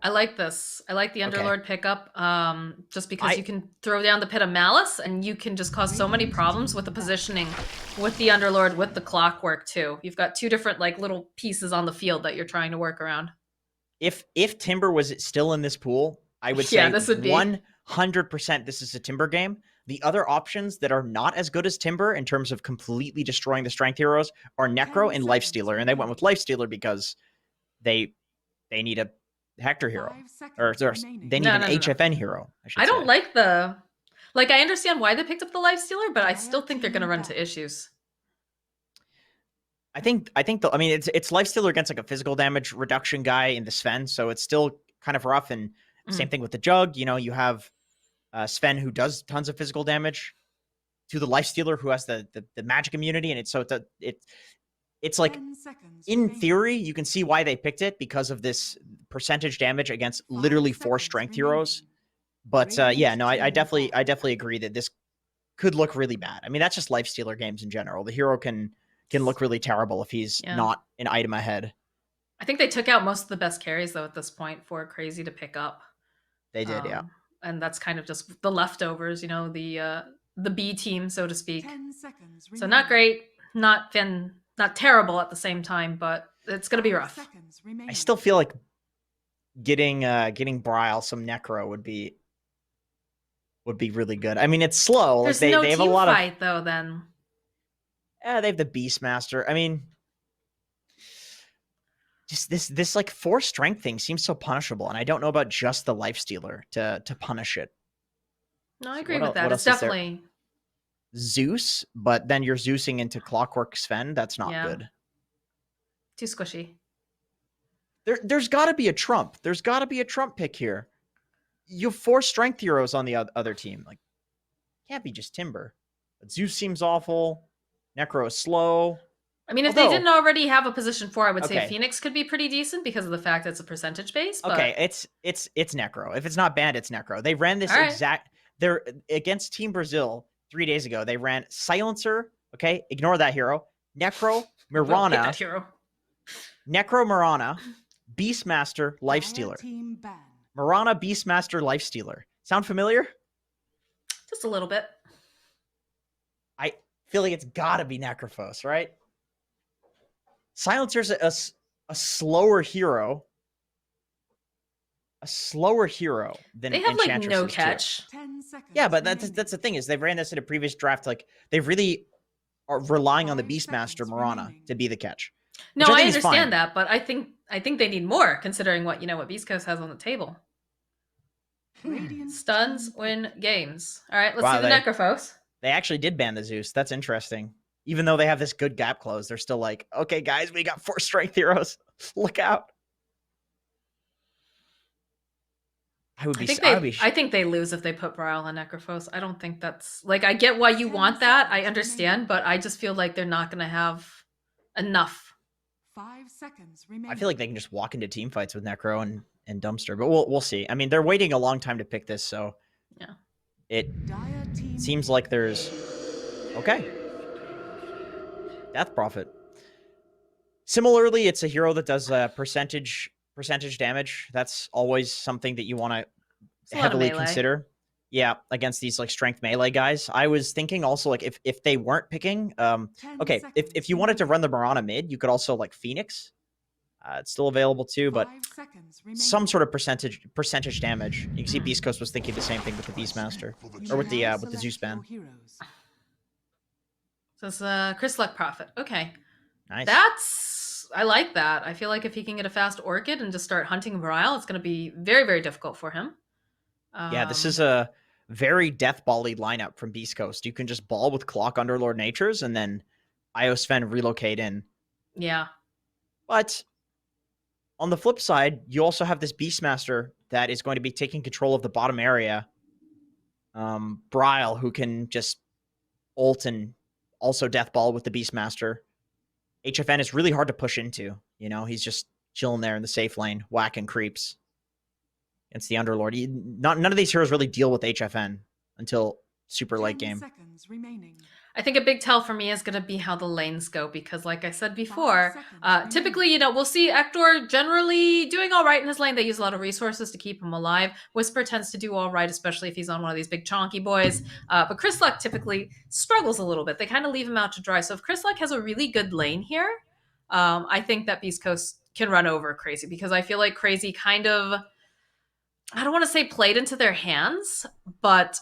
I like this. I like the Okay. Underlord pickup, just because I you can throw down the Pit of Malice, and you can just cause so many problems with the positioning with the Underlord, with the clockwork too. You've got two different like little pieces on the field that you're trying to work around. if Timber was still in this pool, I would Yeah, say this would be. 100% this is a Timber game. The other options that are not as good as Timber in terms of completely destroying the strength heroes are Necro and Lifestealer, and they went with Lifestealer because they they need a Hector hero, or they need No, an no, no, no. HFN hero, I I should don't say. like the like. I understand why they picked up the life stealer, but I still think they're going to run into issues. I mean it's Lifestealer against like a physical damage reduction guy in the Sven, so it's still kind of rough. And same Mm. thing with the Jug. You know, you have Sven who does tons of physical damage to the Lifestealer who has the magic immunity, and it's like in theory you can see why they picked it because of this percentage damage against literally 4 strength heroes. But yeah, no, I definitely agree that this could look really bad. I mean, that's just Lifestealer games in general. The hero can look really terrible if he's Yeah. not an item ahead. I think they took out most of the best carries though at this point for Crazy to pick up. They did, yeah. Um, and that's kind of just the leftovers, the B team, so to speak. So not great, not terrible at the same time, but it's gonna be rough. I still feel like getting Brile some Necro would be really good. I mean, it's slow. Like There's they no they have a team lot of fight though. Then they have the Beastmaster. I mean, just this like 4 strength thing seems so punishable, and I don't know about just the Lifestealer to punish it. no, I So agree with that. what It's else is there? definitely Zeus, but then you're Zeusing into Clockwork Sven. That's not yeah good. too squishy. There's got to be a trump. There's got to be a trump pick here. You have 4 strength heroes on the other team. Like, can't be just Timber. But Zeus seems awful. Necro is slow. I mean, if they didn't Although, already have a position four, I would say okay, Phoenix could be pretty decent because of the fact that it's a percentage base. okay, But it's Necro. If it's not banned, it's Necro. They ran this all right, exact. They're against Team Brazil 3 days ago. They ran Silencer. Okay, ignore that hero. Necro, we'll hate that Mirana, hero. Necro Mirana, Beastmaster, Lifestealer. Mirana, Beastmaster, Lifestealer. Sound familiar? Just a little bit. I feel like it's got to be Necrophos, right? Silencer's a slower hero. A slower hero than They have like Enchantress no is too. catch. Yeah, but that's the thing is they've ran this in a previous draft. Like they really are relying on the Beastmaster Mirana to be the catch, No, which I I think is fine. understand that, but I think they need more considering what Beast Coast has on the table. Stuns win games. All right, let's see Wow, the Necrophos. they actually did ban the Zeus. That's interesting. Even though they have this good gap close, they're still like, okay, guys, we got 4 strength heroes. Look out. I would I be. think I would they be. I think they lose if they put Brile on Necrophos. I don't think that's like I get why you want that. I understand, but I just feel like they're not going to have enough. I feel like they can just walk into team fights with Necro and Dumpster, but we'll see. I mean, they're waiting a long time to pick this, so Yeah. it seems like there's okay. Death Prophet. Similarly, it's a hero that does percentage damage. That's always something that you want It's to a lot of heavily melee. consider. Yeah, against these like strength melee guys. I was thinking also like if they weren't picking, okay, if you wanted to run the Mirana mid, you could also like Phoenix. It's still available too, but some sort of percentage damage. You can see Beast Coast was thinking the same thing with the Beastmaster or with the Zeus ban. So it's Chris Luck Prophet. Okay. Nice. I like that. I feel like if he can get a fast Orchid and just start hunting Brile, it's going to be very, very difficult for him. Yeah, this is a very death bally lineup from Beast Coast. You can just ball with Clock Underlord Natures and then Iosven relocate in. Yeah. But on the flip side, you also have this Beastmaster that is going to be taking control of the bottom area. Brile, who can just ult and also death ball with the Beastmaster. HFN is really hard to push into. You know, he's just chilling there in the safe lane, whacking creeps against the Underlord. None of these heroes really deal with HFN until super late game. I think a big tell for me is going to be how the lanes go because, like I said before, typically, you know, we'll see Ector generally doing all right in his lane. They use a lot of resources to keep him alive. Whisper tends to do all right, especially if he's on one of these big chonky boys. But Chris Luck typically struggles a little bit. They kind of leave him out to dry. So if Chris Luck has a really good lane here, I think that Beast Coast can run over Crazy because I feel like Crazy kind of, I don't want to say played into their hands, but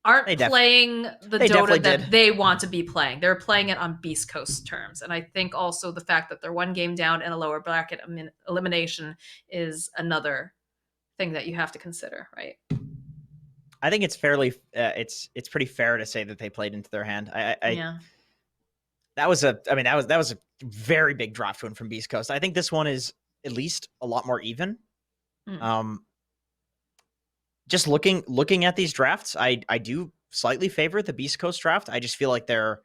aren't playing the Dota that they want to be playing. They're playing it on Beast Coast terms. And I think also the fact that they're one game down in a lower bracket elimination is another thing that you have to consider, right? I think it's fairly, it's pretty fair to say that they played into their hand. Yeah. That was a very big draft win from Beast Coast. I think this one is at least a lot more even. Just looking at these drafts, I do slightly favor the Beast Coast draft. I just feel like they're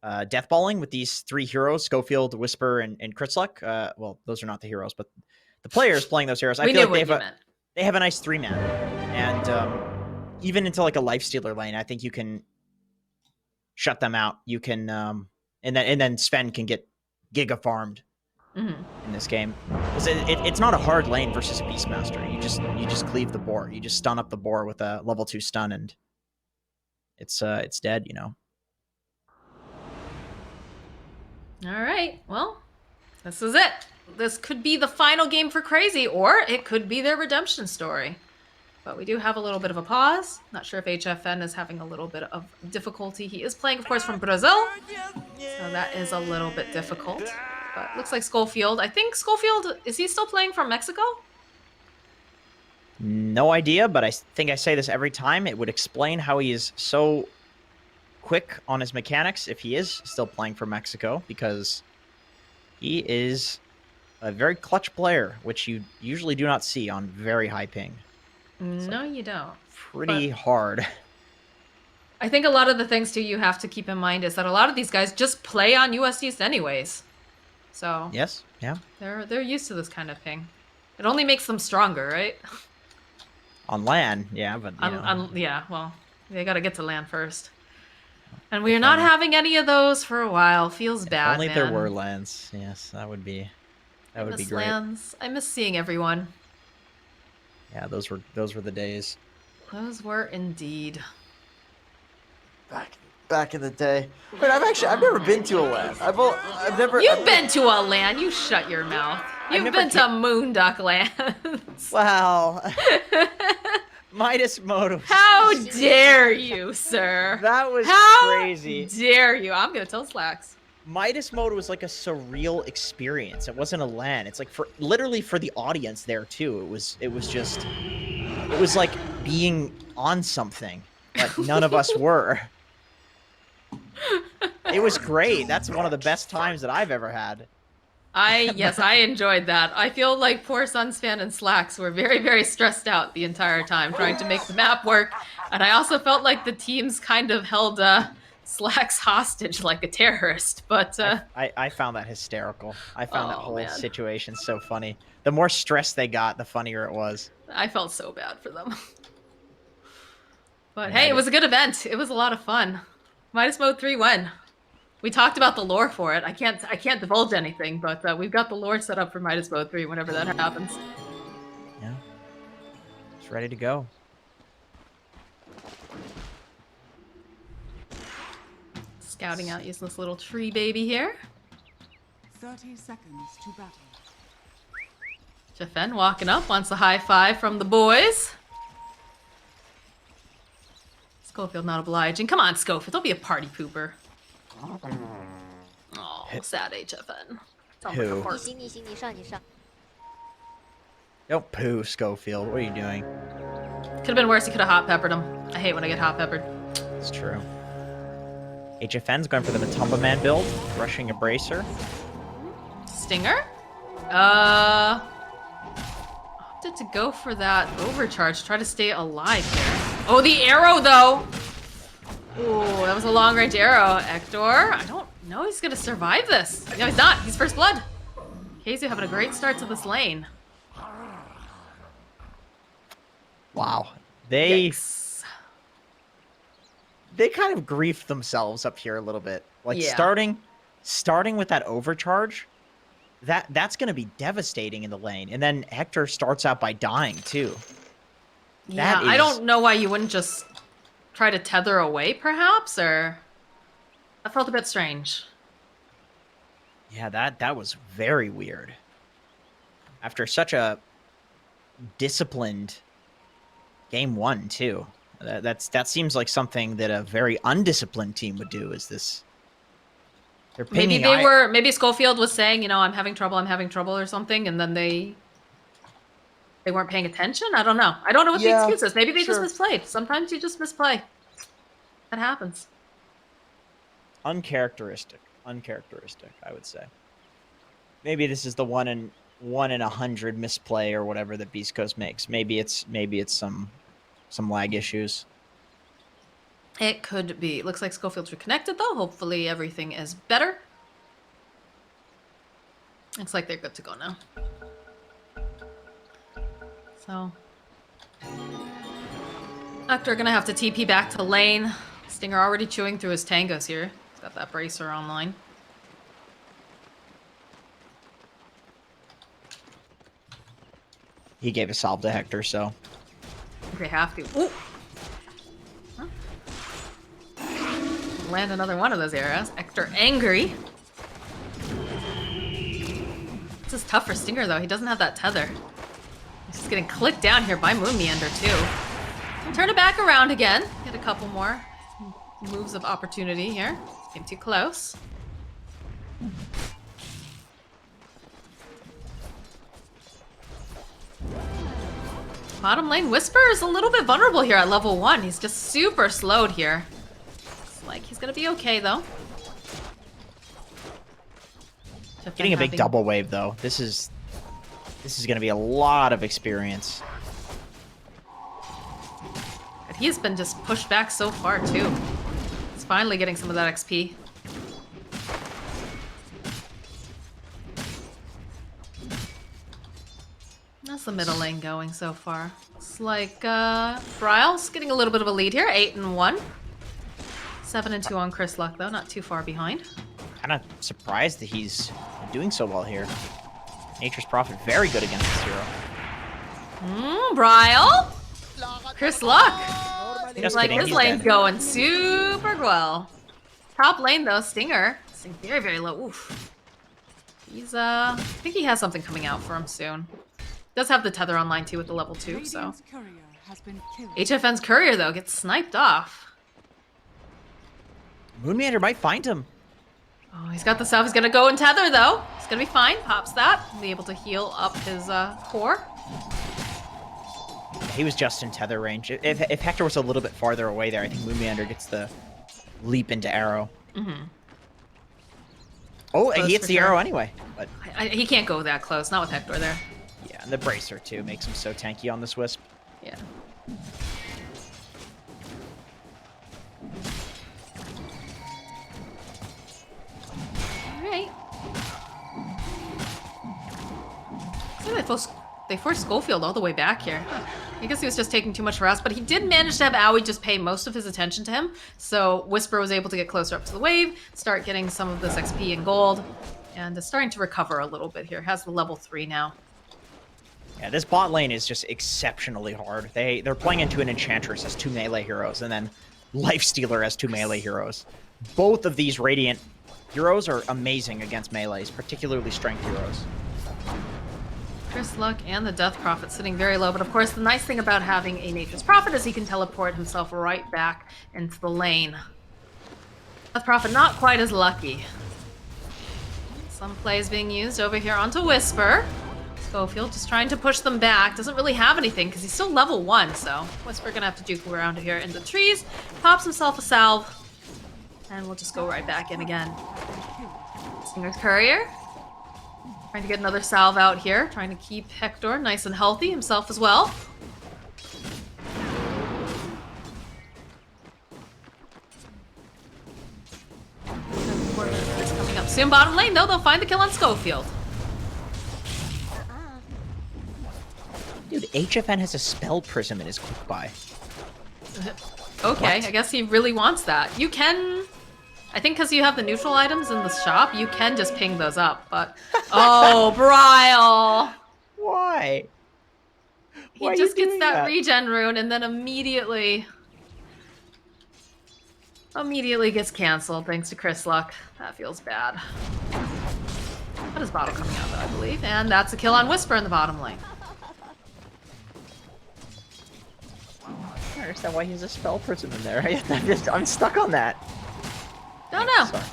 deathballing with these three heroes, Schofield, Whisper, and Kritzluck. Well, those are not the heroes, but the players playing those heroes. I feel like they have a nice 3-man. And even into like a Lifestealer lane, I think you can shut them out. You can and then Sven can get giga farmed in this game. It's not a hard lane versus a Beastmaster. You just cleave the boar. You just stun up the boar with a level 2 stun, and it's dead. You know. All right. Well, this is it. This could be the final game for Crazy, or it could be their redemption story. But we do have a little bit of a pause. Not sure if HFN is having a little bit of difficulty. He is playing, of course, from Brazil. So that is a little bit difficult. But looks like Schofield. I think Schofield, is he still playing from Mexico? No idea, but I think I say this every time. It would explain how he is so quick on his mechanics if he is still playing for Mexico, because he is a very clutch player, which you usually do not see on very high ping. No, you don't. Pretty hard. I think a lot of the things, too, you have to keep in mind is that a lot of these guys just play on US East anyways. So yes, yeah, they're used to this kind of ping. It only makes them stronger, right? On LAN, yeah, but yeah, well, they got to get to LAN first. And we're not having any of those for a while. Feels bad, only man. there were LANs. Yes, that would be great. LANs. I miss seeing everyone. Yeah, those were the days. Those were indeed. Back in the day. Wait, I've never been to a LAN. I've never. You've been to a LAN. You shut your mouth. You've been to Moonduck LANs. Wow. Midas Moto. How dare you, sir? That was crazy. How dare you? I'm gonna tell Slacks. Midas Mode was like a surreal experience. It wasn't a LAN. It's like literally for the audience there too. It was like being on something, but none of us were. It was great. That's one of the best times that I've ever had. Yes, I enjoyed that. I feel like poor Sunsfan and Slacks were very, very stressed out the entire time trying to make the map work. And I also felt like the teams kind of held Slacks hostage like a terrorist. But I found that hysterical. I found that whole situation so funny. The more stress they got, the funnier it was. I felt so bad for them. But hey, it was a good event. It was a lot of fun. Midas Mode 3 won. We talked about the lore for it. I can't divulge anything, but we've got the lore set up for Midas Mode 3 whenever that happens. Yeah. It's ready to go. Scouting out using this little tree baby here. 30 seconds to battle. Jeffen walking up, wants a high five from the boys. Schofield not obliging. Come on, Schofield, don't be a party pooper. Oh, sad HFN. Poo. Don't poo, Schofield. What are you doing? Could have been worse. He could have hot peppered him. I hate when I get hot peppered. It's true. HFN's going for the Matumba Man build, rushing a bracer. Stinger? Opted to go for that overcharge. Try to stay alive here. Oh, the arrow though! Ooh, that was a long-range arrow. Ector, I don't know he's gonna survive this. No, he's not. He's first blood. KZU having a great start to this lane. Wow. They they kind of griefed themselves up here a little bit. Like Yeah. starting with that overcharge, that's going to be devastating in the lane. And then Hector starts out by dying too. Yeah, I don't know why you wouldn't just try to tether away, perhaps, or that felt a bit strange. Yeah, that was very weird. After such a disciplined game one too. That seems like something that a very undisciplined team would do. Is this? They're Maybe pinging maybe Schofield was saying, you know, I'm having trouble or something, and then they weren't paying attention. I don't know. I don't know what the excuse is. Maybe they just misplayed. Sometimes you just misplay. That happens. Uncharacteristic, I would say. Maybe this is the 1 in 100 misplay or whatever that Beast Coast makes. Maybe it's some lag issues. It could be. Looks like Schofield's reconnected though. Hopefully everything is better. Looks like they're good to go now. So Hector gonna have to TP back to lane. Stinger already chewing through his tangos here. He's got that bracer online. He gave a salve to Hector, so They have to. Ooh. Huh? Land another one of those arrows. Hector angry. This is tough for Stinger though. He doesn't have that tether. He's just getting clicked down here by Moon Meander too. Turn it back around again. Get a couple more moves of opportunity here. Getting too close. Bottom lane Whisper is a little bit vulnerable here at level 1. He's just super slowed here. Looks like he's gonna be okay though. getting a big double wave though. This is gonna be a lot of experience. But he's been just pushed back so far too. He's finally getting some of that XP. That's the middle lane going so far. Looks like Bryle's getting a little bit of a lead here. 8-1. 7-2 on Chris Luck though, not too far behind. Kind of surprised that he's doing so well here. Nature's Prophet very good against this hero. Bryle? Chris Luck. Seems Just like kidding, his he's lane's dead. going super well. Top lane though, Stinger. Sitting very, very low. Oof. He's I think he has something coming out for him soon. Does have the tether online too with the level 2, so. Radiant's courier has been killed. HFN's courier though gets sniped off. Moonmeander might find him. Oh, he's got the self. He's gonna go and tether though. He's gonna be fine. Pops that. Be able to heal up his core. He was just in tether range. If Hector was a little bit farther away there, I think Moonmeander gets the leap into arrow. Mm-hmm. Oh, Close he hits for the sure. arrow anyway. But He can't go that close. Not with Hector there. yeah, and the bracer too makes him so tanky on this Wisp. Yeah. Alright. So they forced Schofield all the way back here. I guess he was just taking too much harass, but he did manage to have Owie just pay most of his attention to him. So Whisper was able to get closer up to the wave, start getting some of this XP and gold, and is starting to recover a little bit here. Has the level 3 now. Yeah, this bot lane is just exceptionally hard. They're playing into an Enchantress as 2 melee heroes, and then Lifestealer as 2 melee heroes. Both of these Radiant heroes are amazing against melees, particularly strength heroes. Chris Luck and the Death Prophet sitting very low, but of course the nice thing about having a Nature's Prophet is he can teleport himself right back into the lane. Death Prophet not quite as lucky. Some plays being used over here onto Whisper. Schofield just trying to push them back. Doesn't really have anything because he's still level 1, so Whisper gonna have to juke around here in the trees. Pops himself a salve, and we'll just go right back in again. Stinger's Courier. Trying to get another salve out here. Trying to keep Hector nice and healthy, himself as well. It's coming up soon. Bottom lane, though, they'll find the kill on Schofield. Dude, HFN has a Spell Prism in his quick buy. Okay, What? I guess he really wants that. You can... I think because you have the neutral items in the shop, you can just ping those up, but... Oh, Bryle! Why? He Why are you just gets doing that that? regen rune and then immediately gets cancelled thanks to Chris Luck. That feels bad. That is bottle coming out though, I believe. And that's a kill on Whisper in the bottom lane. I don't understand why he's a spell person in there. I'm stuck on that. Don't know. Sorry.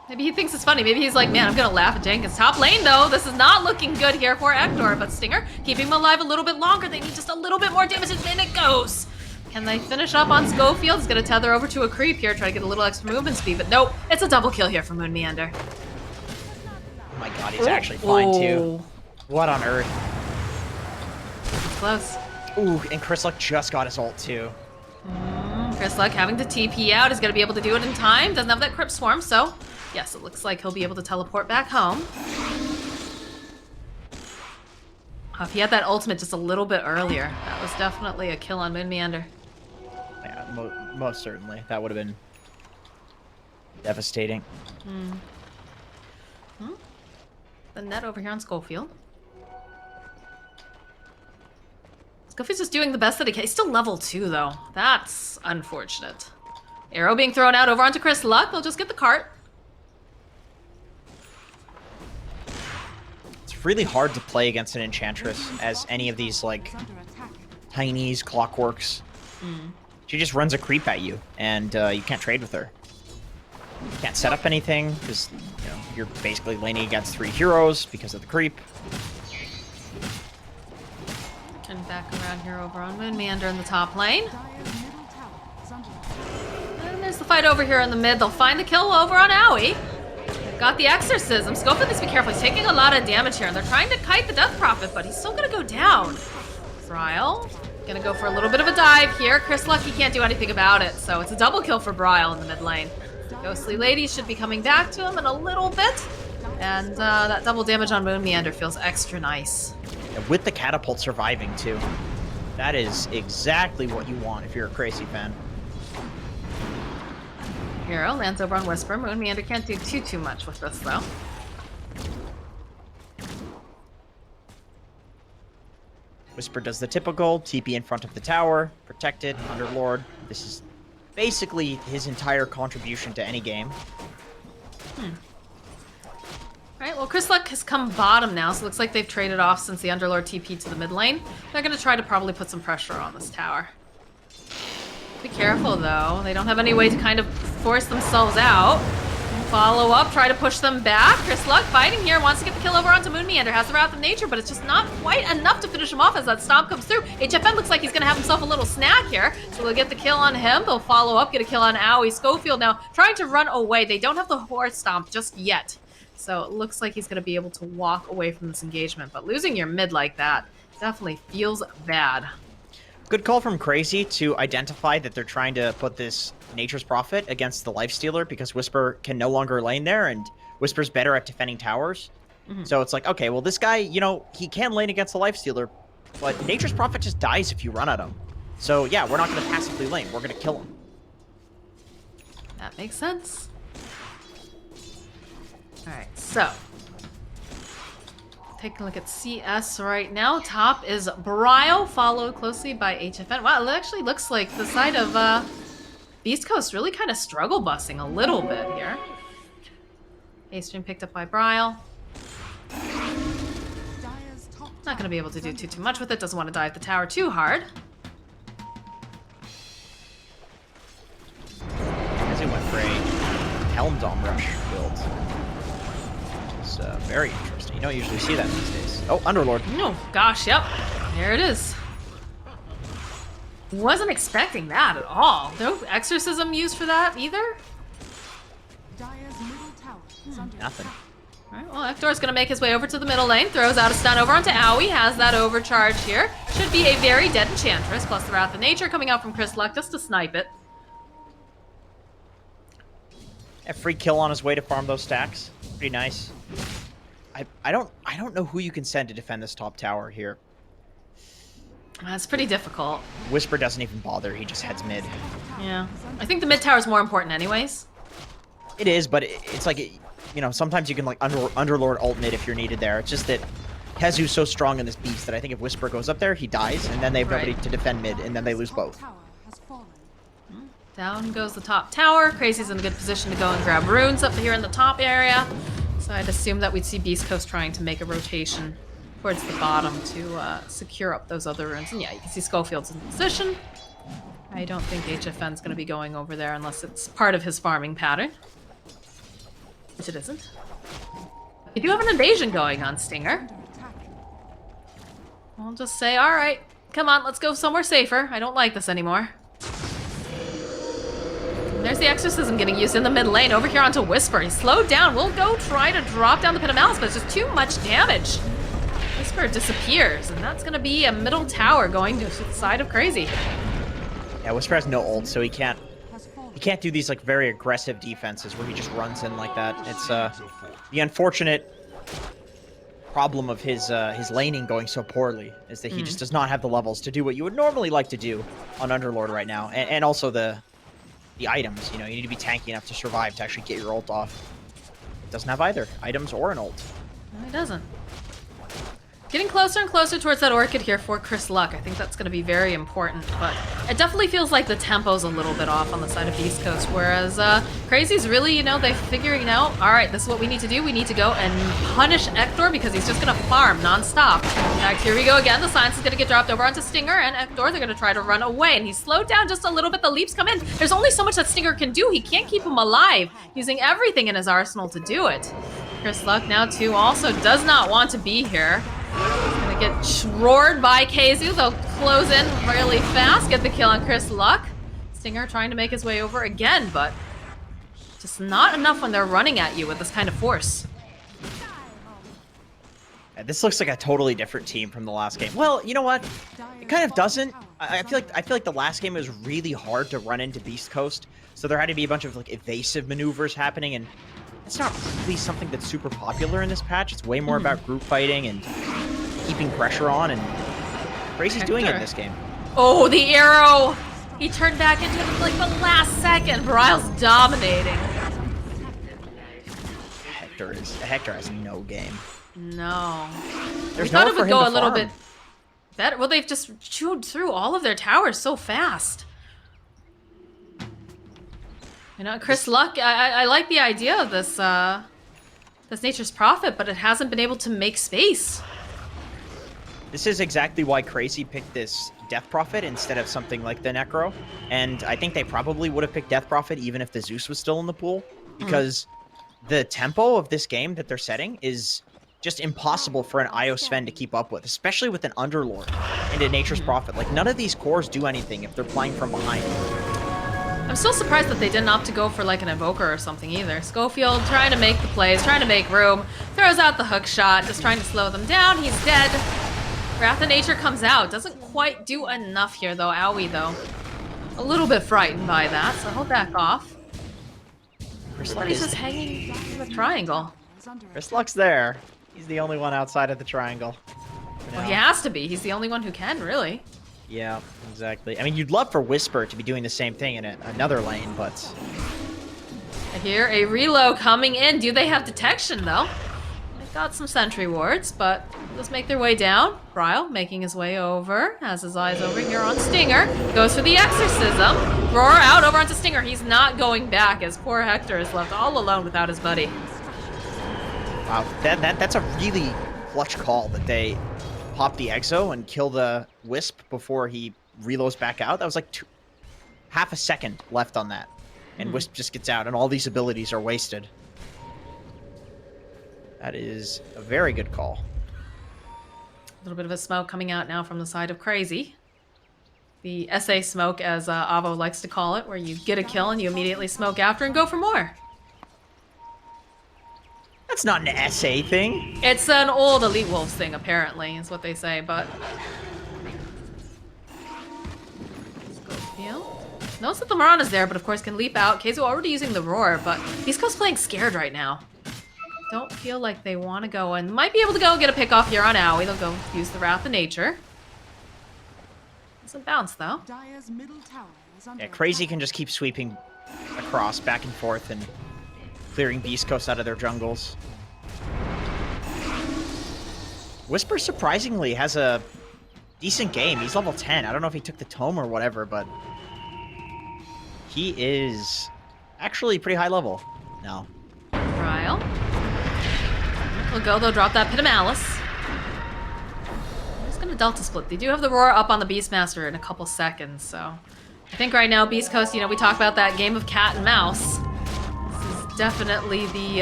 Maybe he thinks it's funny. Maybe he's like, man, I'm gonna laugh at Jenkins. Top lane though, this is not looking good here for Ector, but Stinger keeping him alive a little bit longer. They need just a little bit more damage and in it goes. Can they finish up on Schofield? He's gonna tether over to a creep here, try to get a little extra movement speed, but nope, it's a double kill here for Moon Meander. Oh my god, he's actually fine too. What on earth? It's close. Ooh, and Chris Luck just got his ult too. Chris Luck having to TP out is gonna be able to do it in time. Doesn't have that Crypt Swarm, so yes, it looks like he'll be able to teleport back home. If he had that ultimate just a little bit earlier, that was definitely a kill on Moon Meander. Yeah, most certainly. That would have been devastating. The net over here on Schofield. Schofield's just doing the best that he can. He's still level 2, though. That's unfortunate. Arrow being thrown out over onto Chris Luck. They'll just get the cart. It's really hard to play against an Enchantress as any of these, like, Tinies, Clockworks. She just runs a creep at you, and you can't trade with her. You can't set up anything, because, you know, you're basically laning against 3 heroes because of the creep. Turn back around here over on Moon Meander in the top lane. And there's the fight over here in the mid. They'll find the kill over on Owie. They've got the Exorcism. Schofield needs to be careful. He's taking a lot of damage here, and they're trying to kite the Death Prophet, but he's still gonna go down. Bryle gonna go for a little bit of a dive here. Chris Lucky can't do anything about it, so it's a double kill for Bryle in the mid lane. Ghostly Lady should be coming back to him in a little bit, and that double damage on Moon Meander feels extra nice. With the catapult surviving, too. That is exactly what you want if you're a Crazy fan. Hero lands over on Whisper. Moon Meander can't do too much with this, though. Whisper does the typical TP in front of the tower, protected, Underlord. This is basically his entire contribution to any game. Alright, well, Chris Luck has come bottom now, so it looks like they've traded off since the Underlord TP to the mid lane. They're going to try to probably put some pressure on this tower. Be careful, though. They don't have any way to kind of force themselves out. Follow up, try to push them back. Chris Luck fighting here, wants to get the kill over onto Moon Meander. Has the Wrath of Nature, but it's just not quite enough to finish him off as that stomp comes through. HFN looks like he's going to have himself a little snack here, so they'll get the kill on him. They'll follow up, get a kill on Owie. Schofield now trying to run away. They don't have the Horse Stomp just yet. So it looks like he's going to be able to walk away from this engagement. But losing your mid like that definitely feels bad. Good call from Crazy to identify that they're trying to put this Nature's Prophet against the Lifestealer because Whisper can no longer lane there, and Whisper's better at defending towers. So it's like, okay, well, this guy, you know, he can lane against the Lifestealer, but Nature's Prophet just dies if you run at him. So yeah, we're not going to passively lane. We're going to kill him. That makes sense. Alright, so taking a look at CS right now. Top is Bryle, followed closely by HFN. Wow, it actually looks like the side of Beast Coast really kind of struggle busing a little bit here. A-stream picked up by Bryle. Not going to be able to do too much with it. Doesn't want to dive the tower too hard. As he went for a Helm Dome Rush build. It's very interesting. You don't usually see that these days. Oh, Underlord. Oh, gosh, yep. There it is. Wasn't expecting that at all. No exorcism used for that either? Nothing. Alright, well, Ector's gonna make his way over to the middle lane, throws out a stun over onto Owie, has that overcharge here. Should be a very dead Enchantress, plus the Wrath of Nature coming out from Chris Luck just to snipe it. A free kill on his way to farm those stacks. Pretty nice. I don't know who you can send to defend this top tower here. That's pretty difficult. Whisper doesn't even bother. He just heads mid. Yeah. I think the mid tower is more important anyways. It is, but it's like, you know, sometimes you can like Underlord ult mid if you're needed there. It's just that Hezu's so strong in this beast that I think if Whisper goes up there, he dies, and then they have nobody to defend mid, and then they lose both. Down goes the top tower. Crazy's in a good position to go and grab runes up here in the top area. So I'd assume that we'd see Beast Coast trying to make a rotation towards the bottom to secure up those other runes. And yeah, you can see Schofield's in position. I don't think HFN's going to be going over there unless it's part of his farming pattern. Which it isn't. We do have an invasion going on Stinger. I'll just say, alright, come on, let's go somewhere safer. I don't like this anymore. There's the Exorcism getting used in the mid lane. Over here onto Whisper. He's slowed down. We'll go try to drop down the Pit of Malice, but it's just too much damage. Whisper disappears, and that's going to be a middle tower going to the side of Crazy. Yeah, Whisper has no ult, so he can't do these like very aggressive defenses where he just runs in like that. It's the unfortunate problem of his laning going so poorly is that he just does not have the levels to do what you would normally like to do on Underlord right now, and also the items. You know, you need to be tanky enough to survive to actually get your ult off. It doesn't have either items or an ult. No, it doesn't. Getting closer and closer towards that Orchid here for Chris Luck. I think that's going to be very important, but it definitely feels like the tempo's a little bit off on the side of Beast Coast, whereas Crazy's really, you know, they're figuring out, all right, this is what we need to do. We need to go and punish Ektor because he's just going to farm nonstop. In fact, here we go again. The Science is going to get dropped over onto Stinger, and Ektor, they're going to try to run away, and he's slowed down just a little bit. The leaps come in. There's only so much that Stinger can do. He can't keep him alive, using everything in his arsenal to do it. Chris Luck now, too, also does not want to be here. Gonna get roared by Kazu. They'll close in really fast, get the kill on Chris Luck. Stinger trying to make his way over again, but just not enough when they're running at you with this kind of force. Yeah, this looks like a totally different team from the last game. Well, you know what? It kind of doesn't. I feel like the last game was really hard to run into Beast Coast, so there had to be a bunch of like evasive maneuvers happening, and it's not really something that's super popular in this patch. It's way more about group fighting and keeping pressure on, and Crazy's doing it in this game. Oh, the arrow! He turned back into it like the last second. Bryle's dominating. Hector has no game. No. There's we thought no it would for go him a to little farm. bit better. Well, they've just chewed through all of their towers so fast. You know, Chris Luck, I like the idea of this this Nature's Prophet, but it hasn't been able to make space. This is exactly why Crazy picked this Death Prophet instead of something like the Necro, and I think they probably would have picked Death Prophet even if the Zeus was still in the pool, because the tempo of this game that they're setting is just impossible for an Io Sven to keep up with, especially with an Underlord and a Nature's Prophet. Like, none of these cores do anything if they're playing from behind. I'm still surprised that they didn't opt to go for like an Invoker or something either. Schofield trying to make the plays, trying to make room, throws out the hook shot, just trying to slow them down. He's dead. Wrath of Nature comes out. Doesn't quite do enough here though. Owie though. A little bit frightened by that, so he'll back off. He's just hanging in the triangle. Chris Luck's there. He's the only one outside of the triangle. Well, he has to be. He's the only one who can, really. Yeah, exactly. I mean, you'd love for Whisper to be doing the same thing in another lane, but... I hear a reload coming in. Do they have detection, though? They've got some sentry wards, but let's make their way down. Bryle making his way over, has his eyes over here on Stinger. Goes for the Exorcism. Roar out over onto Stinger. He's not going back as poor Hector is left all alone without his buddy. Wow, that's a really clutch call that they pop the Exo and kill the Wisp before he reloads back out. That was like half a second left on that. And Wisp just gets out, and all these abilities are wasted. That is a very good call. A little bit of a smoke coming out now from the side of Crazy. The SA smoke, as Avo likes to call it, where you get a kill and you immediately smoke after and go for more. That's not an SA thing. It's an old Elite Wolves thing, apparently, is what they say, but... Knows that the Moran is there, but of course can leap out. Keizo already using the Roar, but Beast Coast playing scared right now. Don't feel like they want to go, and might be able to go get a pick off here on Owie. They'll go use the Wrath of Nature. It's a bounce, though. Dire's middle tower is under Yeah, Crazy attack. can just keep sweeping across, back and forth, and clearing Beast Coast out of their jungles. Whisper surprisingly has a decent game. He's level 10. I don't know if he took the tome or whatever, but he is actually pretty high level now. Ryle. They'll go, they'll drop that Pit of Malice. I'm just gonna Delta Split. They do have the Roar up on the Beastmaster in a couple seconds, so... I think right now, Beast Coast, you know, we talked about that game of cat and mouse. This is definitely the,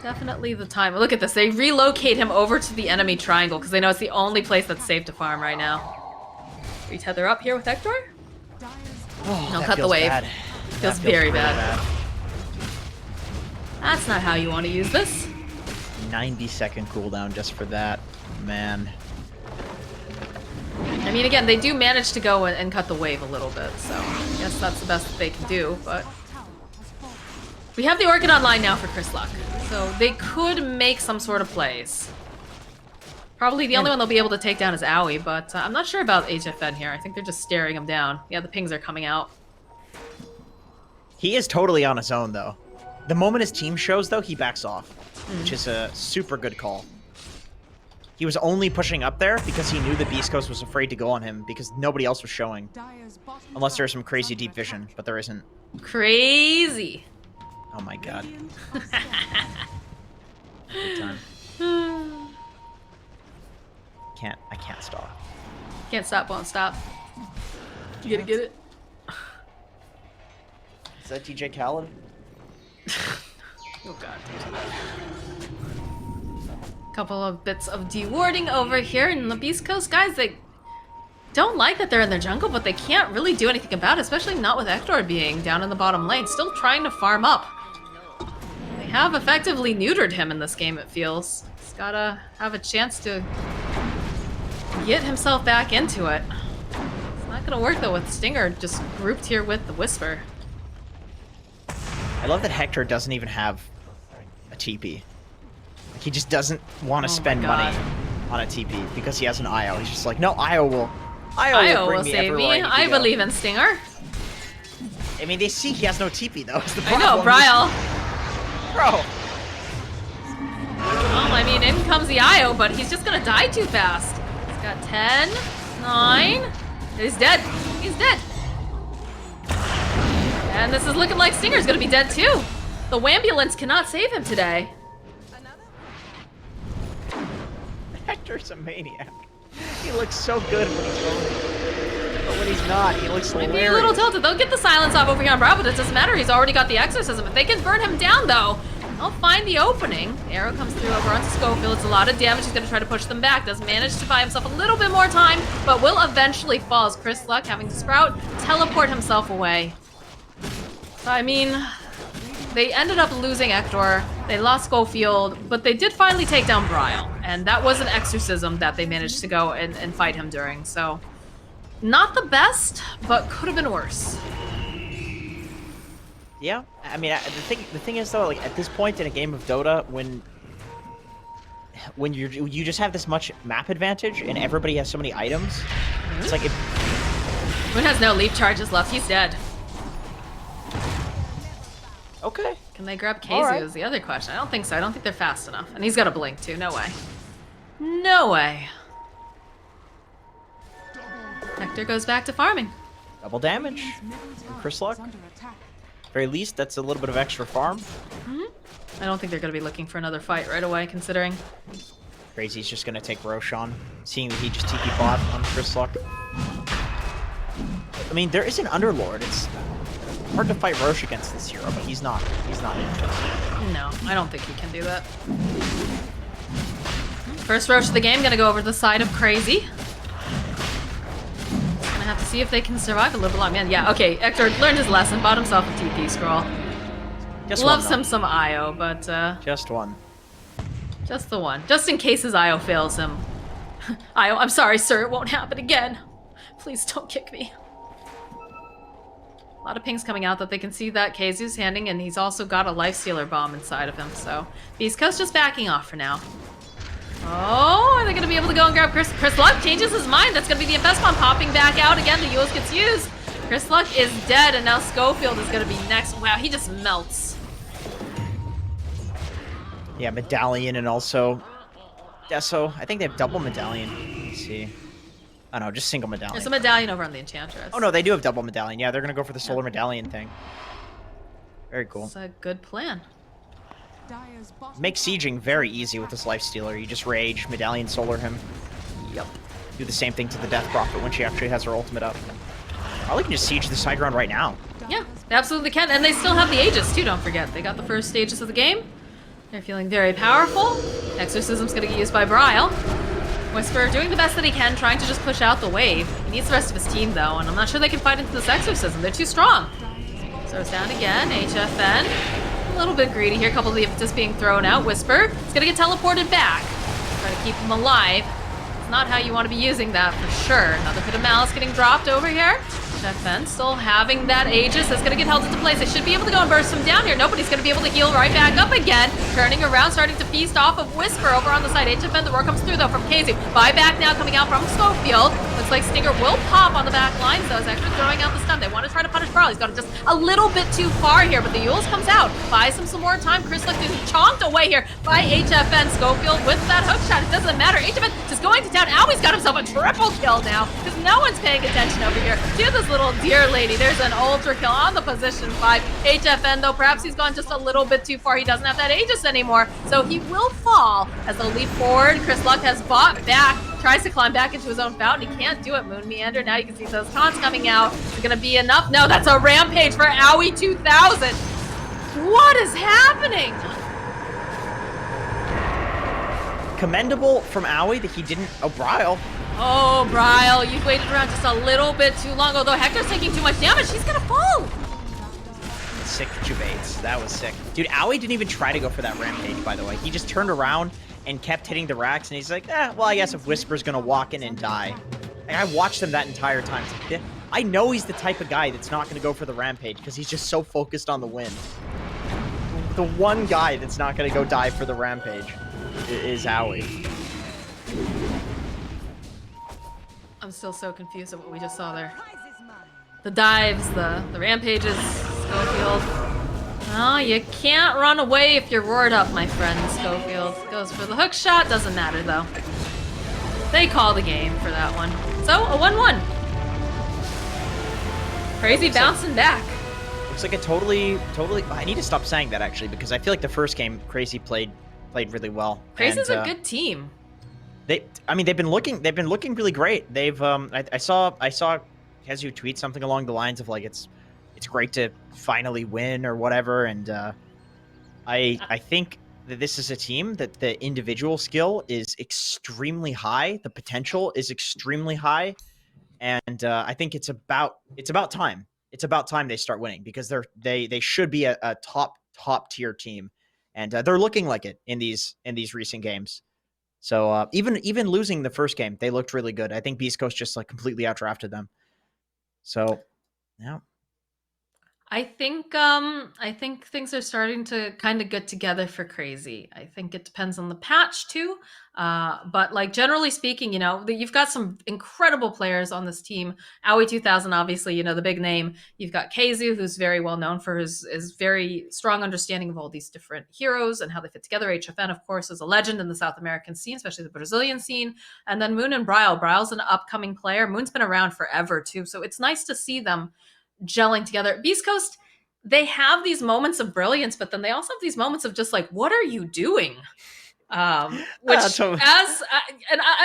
definitely the time. Look at this, they relocate him over to the enemy triangle, because they know it's the only place that's safe to farm right now. We tether up here with Hector? Oh, No, that cut the feels wave. bad. Feels That very really bad. That's not how you want to use this. 90-second cooldown just for that. Man. I mean, again, they do manage to go and cut the wave a little bit, so I guess that's the best that they can do, but... We have the Orchid online now for Chris Luck, so they could make some sort of plays. Probably the only one they'll be able to take down is Owie, but I'm not sure about HFN here. I think they're just staring him down. Yeah, the pings are coming out. He is totally on his own, though. The moment his team shows, though, he backs off, which is a super good call. He was only pushing up there because he knew the Beast Coast was afraid to go on him because nobody else was showing. Dire's bottom Unless tower there's some is crazy under deep vision, attack. but there isn't. Crazy! Oh my god. Radiant are scanning. Good time. I can't stop. Can't stop, won't stop. You gotta get it? Is that DJ Khaled? Oh god. Couple of bits of dewarding over here in the Beast Coast. Guys, they don't like that they're in their jungle, but they can't really do anything about it, especially not with Hector being down in the bottom lane, still trying to farm up. They have effectively neutered him in this game, it feels. He's gotta have a chance to get himself back into it. It's not gonna work though with Stinger just grouped here with the Whisper. I love that Hector doesn't even have a TP. Like, he just doesn't want to Oh my spend God. money on a TP because he has an IO. He's just like, no, IO will Io bring will me save everywhere me. I, need I to go." believe in Stinger. I mean, they see he has no TP though. Is the I know, problem. Bryle. Bro. Well, I mean, in comes the Io, but he's just gonna die too fast. He's got 10, 9. He's dead. He's dead. And this is looking like Stinger's gonna be dead too. The Wambulance cannot save him today. Hector's a maniac. He looks so good when he's going. But when he's not, he looks Might hilarious. be a little tilted. They'll get the silence off over here on Bryle, but it doesn't matter. He's already got the exorcism. If they can burn him down, though, they'll find the opening. Arrow comes through over onto Schofield. It's a lot of damage. He's going to try to push them back. Does manage to buy himself a little bit more time, but will eventually fall as Chris Luck, having to sprout, teleport himself away. So, I mean, they ended up losing Hector. They lost Schofield, but they did finally take down Bryle. And that was an exorcism that they managed to go and fight him during. So, not the best, but could have been worse. Yeah, I mean, the thing is though, like at this point in a game of Dota, when you just have this much map advantage and everybody has so many items, it's like Moon has no leap charges left. He's dead. okay. Can they grab Kazu All right. is the other question. I don't think so. I don't think they're fast enough. And he's got a blink too. No way. No way. Hector goes back to farming. Double damage. Radiant's middle tower Chris is Luck. under attack. Very least, that's a little bit of extra farm. I don't think they're going to be looking for another fight right away, considering. Crazy's just gonna take Roshan, seeing that he just TP bot on Chris Luck. I mean, there is an Underlord. It's hard to fight Rosh against this hero, but he's not interested. No, I don't think he can do that. First Roche of the game, going to go over to the side of Crazy. Gonna have to see if they can survive a little bit long. Man, yeah, okay, Hector learned his lesson, bought himself a TP scroll. Just Loves one, him some IO, but Just one. just the one. Just in case his IO fails him. IO, I'm sorry, sir, it won't happen again. Please don't kick me. A lot of pings coming out that they can see that Kazu's handing, and he's also got a Lifestealer bomb inside of him, so Beast Coast just backing off for now. Oh, are they going to be able to go and grab Chris? Chris Luck changes his mind. That's going to be the Infest Bomb popping back out again. The Eul's gets used. Chris Luck is dead, and now Schofield is going to be next. Wow, he just melts. Yeah, Medallion and also Deso. I think they have double Medallion. Let's see. Oh no, just single Medallion. There's a Medallion over on the Enchantress. Oh no, they do have double Medallion. Yeah, they're going to go for the Solar Medallion thing. Very cool. It's a good plan. Makes sieging very easy with this Lifestealer. You just Rage, Medallion Solar him. Yep. Do the same thing to the Death Prophet when she actually has her ultimate up. Probably can just siege this high ground right now. Yeah, they absolutely can. And they still have the Aegis, too, don't forget. They got the first Aegis of the game. They're feeling very powerful. Exorcism's going to get used by Bryle. Whisper doing the best that he can, trying to just push out the wave. He needs the rest of his team, though, and I'm not sure they can fight into this Exorcism. They're too strong. So it's down again. HFN. A little bit greedy here. A couple of the impetus being thrown out. Whisper is going to get teleported back. Try to keep him alive. It's not how you want to be using that for sure. Another bit of Malice getting dropped over here. HFN still having that Aegis. That's going to get held into place. They should be able to go and burst him down here. Nobody's going to be able to heal right back up again. Turning around, starting to feast off of Whisper over on the side. HFN, the roar comes through though from KZ. Buyback now coming out from Schofield. Looks like Stinger will pop on the back line, so it's actually throwing out the stun. They want to try to punish Carl. He's got it just a little bit too far here, but the Eul's comes out. Buys him some more time. Chris Luck is chonked away here by HFN. Schofield with that hook shot. It doesn't matter. HFN just going to town. Owie's got himself a triple kill now because no one's paying attention over here to this little deer lady. There's an ultra kill on the position 5. HFN, though, perhaps he's gone just a little bit too far. He doesn't have that Aegis anymore, so he will fall as they leap forward. Chris Luck has bought back. Tries to climb back into his own fountain. He can't do it. Moon Meander. Now you can see those taunts coming out. Is it going to be enough? No, that's a rampage for Owie 2000. What is happening? Commendable from Owie that he didn't... Oh, Bryle. Oh, Bryle, you've waited around just a little bit too long. Although Hector's taking too much damage, he's going to fall. Sick Jubates. That was sick. Dude, Owie didn't even try to go for that rampage, by the way. He just turned around and kept hitting the racks, and he's like, well, I guess if Whisper's gonna walk in and die. And I watched him that entire time. I know he's the type of guy that's not gonna go for the rampage because he's just so focused on the win. The one guy that's not gonna go die for the rampage is Owie. I'm still so confused at what we just saw there. The dives, the rampages, Schofield. Oh, you can't run away if you're roared up, my friend. Schofield goes for the hook shot. Doesn't matter, though. They call the game for that one. So, a 1-1. Crazy bouncing back. Looks like a totally... I need to stop saying that, actually, because I feel like the first game, Crazy played really well. Crazy's a good team. They've been looking really great. They've I saw Kezu tweet something along the lines of like it's great to finally win or whatever, and I think that this is a team that the individual skill is extremely high, the potential is extremely high, and I think it's about time. It's about time they start winning because they should be a top tier team, and they're looking like it in these recent games. So even losing the first game, they looked really good. I think Beast Coast just like completely outdrafted them. So yeah. I think things are starting to kind of get together for Crazy. I think it depends on the patch too. But like generally speaking, you've got some incredible players on this team. Owie 2000, obviously, the big name. You've got Keizu, who's very well known for his very strong understanding of all these different heroes and how they fit together. HFN, of course, is a legend in the South American scene, especially the Brazilian scene. And then Moon and Bryle. Bryle's an upcoming player. Moon's been around forever too. So it's nice to see them gelling together. Beast Coast, they have these moments of brilliance, but then they also have these moments of just like, what are you doing? Which I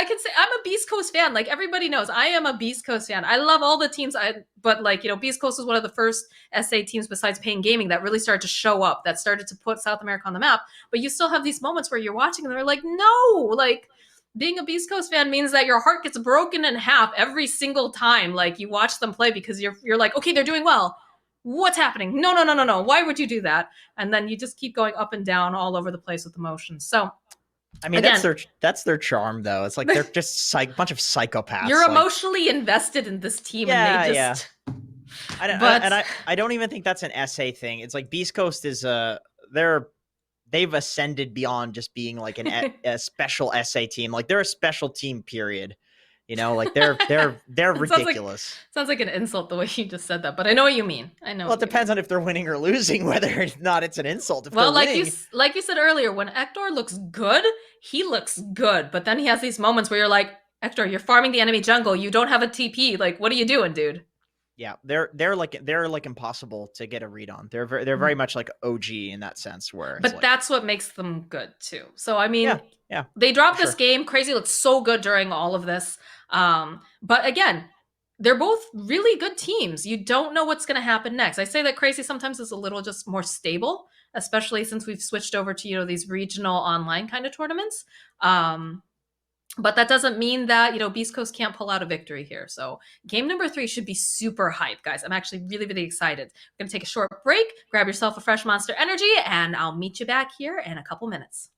can say I'm a Beast Coast fan. Like everybody knows, I am a Beast Coast fan. I love all the teams. But Beast Coast was one of the first SA teams besides Pain Gaming that really started to show up, that started to put South America on the map. But you still have these moments where you're watching and they're like, no, like being a Beast Coast fan means that your heart gets broken in half every single time. Like you watch them play because you're like, okay, they're doing well. What's happening? No. Why would you do that? And then you just keep going up and down all over the place with emotions. So, I mean, again, that's their charm, though. It's like they're just a bunch of psychopaths. You're emotionally invested in this team, and they just. Yeah. I don't even think that's an SA thing. It's like Beast Coast is they they've ascended beyond just being like a special SA team. Like they're a special team. Period. You know, like they're ridiculous. Sounds like an insult the way you just said that, but I know what you mean. I know. Well, it depends on if they're winning or losing, whether or not it's an insult. If well, they're like you said earlier, when Ektor looks good, he looks good. But then he has these moments where you're like, Ektor, you're farming the enemy jungle. You don't have a TP. Like, what are you doing, dude? Yeah, they're like impossible to get a read on. They're very much like OG in that sense. Where, but like, that's what makes them good too. So I mean, yeah, they dropped this sure. game. Crazy looks so good during all of this. But again, they're both really good teams. You don't know what's going to happen next. I say that Crazy sometimes is a little just more stable, especially since we've switched over to these regional online kind of tournaments. But that doesn't mean that, Beast Coast can't pull out a victory here. So game number 3 should be super hype, guys. I'm actually really, really excited. I'm going to take a short break, grab yourself a fresh Monster Energy, and I'll meet you back here in a couple minutes.